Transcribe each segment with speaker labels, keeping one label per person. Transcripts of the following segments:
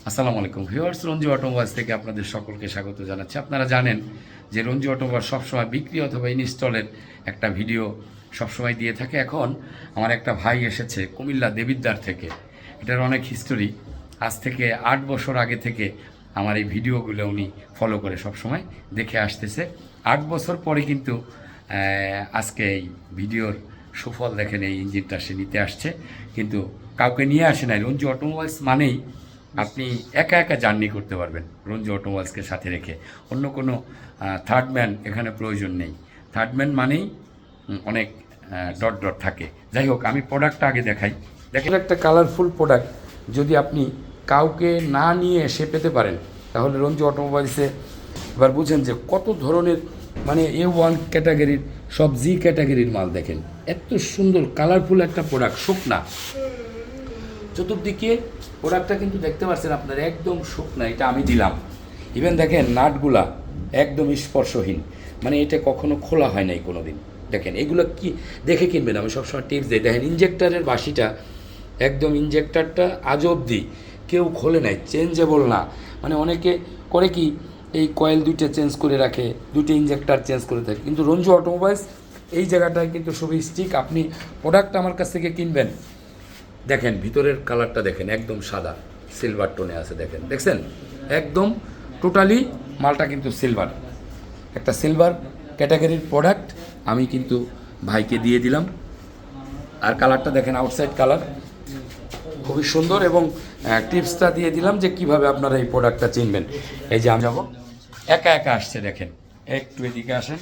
Speaker 1: আসসালামু আলাইকুম viewers, Ranju automobiles থেকে আপনাদের সকলকে স্বাগত জানাচ্ছি। আপনারা জানেন যে রঞ্জু অটোমোবাইল সবসময় বিক্রি অথবা ইনস্টলের একটা ভিডিও সবসময় দিয়ে থাকে। এখন আমার একটা ভাই এসেছে কুমিল্লা দেবিদ্বার থেকে। এটার অনেক হিস্টোরি, আজ থেকে 8 বছর আগে থেকে আমার এই ভিডিওগুলো উনি ফলো করে সবসময় দেখে আসতেছে। 8 বছর পরে কিন্তু আজকে এই ভিডিওর সুফল দেখেন, এই ইঞ্জিনটা সে নিতে আসছে, কিন্তু কাউকে নিয়ে আসে নাই। রঞ্জু অটোমোবাইলস মানেই আপনি একা একা জার্নি করতে পারবেন রঞ্জু অটোমোবাইলসকে সাথে রেখে। অন্য কোনো থার্ড ম্যান এখানে প্রয়োজন নেই। থার্ড ম্যান মানেই অনেক ডট ডট থাকে। যাই হোক, আমি প্রোডাক্টটা আগে দেখাই। দেখেন, একটা কালারফুল প্রোডাক্ট যদি আপনি কাউকে না নিয়ে এসে পেতে পারেন, তাহলে রঞ্জু অটোমোবাইলসে এবার বুঝেন যে কত ধরনের, মানে A1 ক্যাটাগরির সব জি ক্যাটাগরির মাল। দেখেন এত সুন্দর কালারফুল একটা প্রোডাক্ট, শুকনা চতুর্দিকে প্রোডাক্টটা কিন্তু দেখতে পাচ্ছেন আপনার একদম শুকনা। এটা আমি দিলাম। ইভেন দেখেন নাটগুলা একদম স্পর্শহীন, মানে এটা কখনো খোলা হয় নাই কোনো দিন। দেখেন এগুলো কি দেখে কিনবেন, আমি সবসময় টিপস দিই। দেখেন ইঞ্জেক্টারের বাসিটা একদম, ইঞ্জেক্টারটা আজ অবধি কেউ খোলে নাই, চেঞ্জেবল না। মানে অনেকে করে কি এই কয়েল দুইটা চেঞ্জ করে রাখে, দুটো ইঞ্জেক্টার চেঞ্জ করে থাকে, কিন্তু রঞ্জু অটোমোবাইলস এই জায়গাটায় কিন্তু সবই স্টিক। আপনি প্রোডাক্ট আমার কাছ থেকে কিনবেন, দেখেন ভিতরের কালারটা দেখেন একদম সাদা, সিলভার টোনে আছে। দেখেন, দেখছেন একদম টোটালি মালটা কিন্তু সিলভার, একটা সিলভার ক্যাটাগরির প্রোডাক্ট আমি কিন্তু ভাইকে দিয়ে দিলাম। আর কালারটা দেখেন, আউটসাইড কালার খুবই সুন্দর, এবং টিপসটা দিয়ে দিলাম যে কিভাবে আপনারা এই প্রোডাক্টটা চিনবেন। এই যে আমি যাবো, একা একা আসছে, দেখেন একটু এদিকে আসেন,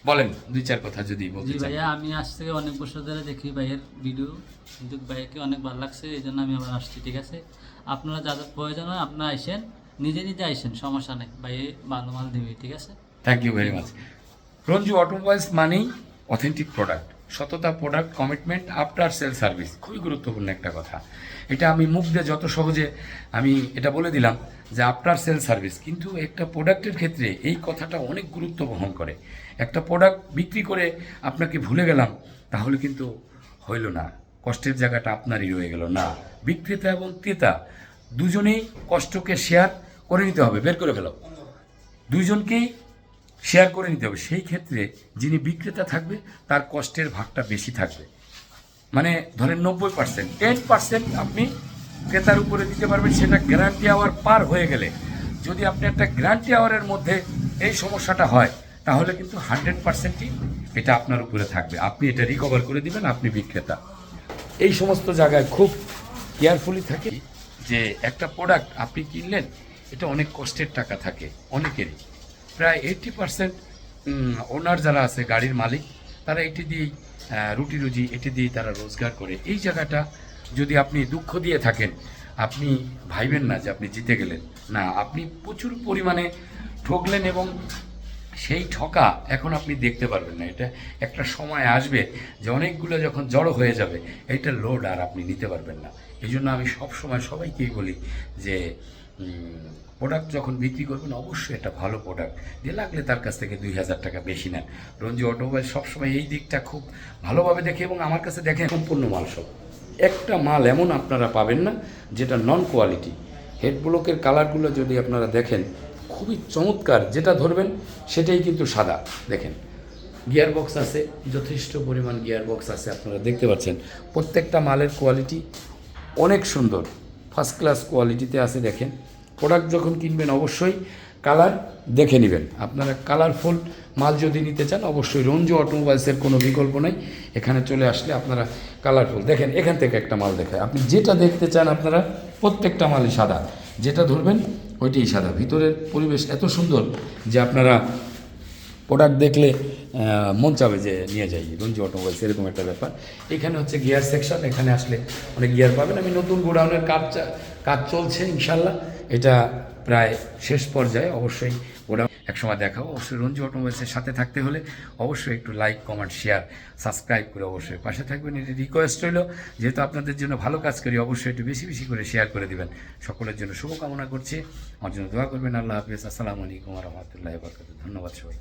Speaker 1: বলেন দুই চার কথা যদি বলতে চান।
Speaker 2: ভাইয়া, আমি আজ থেকে অনেক বছর ধরে দেখি ভাইয়ের ভিডিও, কিন্তু ভাইয়াকে অনেক ভালো লাগছে, এই জন্য আমি আবার আসছি। ঠিক আছে, আপনারা যাদের প্রয়োজন হয় আপনারা আইসেন, নিজে নিজে আইসেন, সমস্যা নেই, ভাই ভালো মাল দেবে। ঠিক আছে,
Speaker 1: thank you very much. Ranju automobiles মানেই অথেন্টিক প্রোডাক্ট, সততা, product commitment, after sale service, খুবই গুরুত্বপূর্ণ একটা কথা। এটা আমি মুখ দিয়ে যত সহজে আমি এটা বলে দিলাম যে আফটার সেল সার্ভিস, কিন্তু একটা প্রোডাক্টের ক্ষেত্রে এই কথাটা অনেক গুরুত্ব বহন করে। একটা প্রোডাক্ট বিক্রি করে আপনাকে ভুলে গেলাম, তাহলে কিন্তু হইল না, কষ্টের জায়গাটা আপনারই রয়ে গেল না। বিক্রেতা এবং ক্রেতা দুজনেই কষ্টকে শেয়ার করে নিতে হবে, বের করে ফেলো, দুইজনকেই শেয়ার করে নিতে হবে। সেই ক্ষেত্রে যিনি বিক্রেতা থাকবে তার কষ্টের ভাগটা বেশি থাকবে। মানে ধরেন 90%, 10% আপনি ক্রেতার উপরে দিতে পারবেন, সেটা গ্যারান্টি আওয়ার পার হয়ে গেলে। যদি আপনি একটা গ্যারান্টি আওয়ারের মধ্যে এই সমস্যাটা হয়, তাহলে কিন্তু 100%ই এটা আপনার উপরে থাকবে, আপনি এটা রিকভার করে দিবেন, আপনি বিক্রেতা। এই সমস্ত জায়গায় খুব কেয়ারফুলি থাকে যে একটা প্রোডাক্ট আপনি কিনলেন, এটা অনেক কষ্টের টাকা থাকে অনেকেরই, প্রায় 80% ওনার যারা আছে, গাড়ির মালিক, তারা এটি দিয়েই রুটি রুজি, এটি দিয়েই তারা রোজগার করে। এই জায়গাটা যদি আপনি দুঃখ দিয়ে থাকেন, আপনি ভাইবেন না যে আপনি জিতে গেলেন, না, আপনি প্রচুর পরিমাণে ঠকলেন, এবং সেই ঠকা এখন আপনি দেখতে পারবেন না। এটা একটা সময় আসবে যে অনেকগুলো যখন জড়ো হয়ে যাবে, এইটা লোড আর আপনি নিতে পারবেন না। এই জন্য আমি সবসময় সবাইকেই বলি যে প্রোডাক্ট যখন বিক্রি করবেন, অবশ্যই একটা ভালো প্রোডাক্ট দিয়ে, লাগলে তার কাছ থেকে 2000 টাকা বেশি নেন। রঞ্জু অটোমোবাইল সবসময় এই দিকটা খুব ভালোভাবে দেখে, এবং আমার কাছে দেখেন সম্পূর্ণ মাল সব। একটা মাল এমন আপনারা পাবেন না যেটা নন কোয়ালিটি। হেড ব্লকের কালারগুলো যদি আপনারা দেখেন, খুবই চমৎকার, যেটা ধরবেন সেটাই কিন্তু সাদা। দেখেন গিয়ার বক্স আছে, যথেষ্ট পরিমাণ গিয়ার বক্স আছে, আপনারা দেখতে পাচ্ছেন। প্রত্যেকটা মালের কোয়ালিটি অনেক সুন্দর, ফার্স্ট ক্লাস কোয়ালিটিতে আছে। দেখেন প্রোডাক্ট যখন কিনবেন অবশ্যই কালার দেখে নেবেন। আপনারা কালারফুল মাল যদি নিতে চান, অবশ্যই রঞ্জু অটোমোবাইলসের কোনো বিকল্প নেই। এখানে চলে আসলে আপনারা কালারফুল দেখেন। এখান থেকে একটা মাল দেখায়, আপনি যেটা দেখতে চান, আপনারা প্রত্যেকটা মালই সাদা, যেটা ধরবেন ওইটাই সাদা। ভিতরের পরিবেশ এত সুন্দর যে আপনারা প্রোডাক্ট দেখলে মন চাবে যে নিয়ে যাই রঞ্জু অটোমোবাইলস, এরকম একটা ব্যাপার। এখানে হচ্ছে গিয়ার সেকশন, এখানে আসলে অনেক গিয়ার পাবেন। আমি নতুন গোডাউনের কাজ চলছে, ইনশাল্লাহ এটা প্রায় শেষ পর্যায়ে। অবশ্যই গোডাউন একসময় দেখাবো। অবশ্যই রঞ্জু অটোমোবাইলসের সাথে থাকতে হলে অবশ্যই একটু লাইক, কমেন্ট, শেয়ার, সাবস্ক্রাইব করে অবশ্যই পাশে থাকবেন। এটি রিকোয়েস্ট রইল, যেহেতু আপনাদের জন্য ভালো কাজ করি, অবশ্যই একটু বেশি বেশি করে শেয়ার করে দিবেন। সকলের জন্য শুভকামনা করছি, আমার জন্য দোয়া করবেন। আল্লাহ হাফিজ, আসসালামু আলাইকুম ওয়া রাহমাতুল্লাহি ওয়া বারাকাতুহু। ধন্যবাদ সবাই।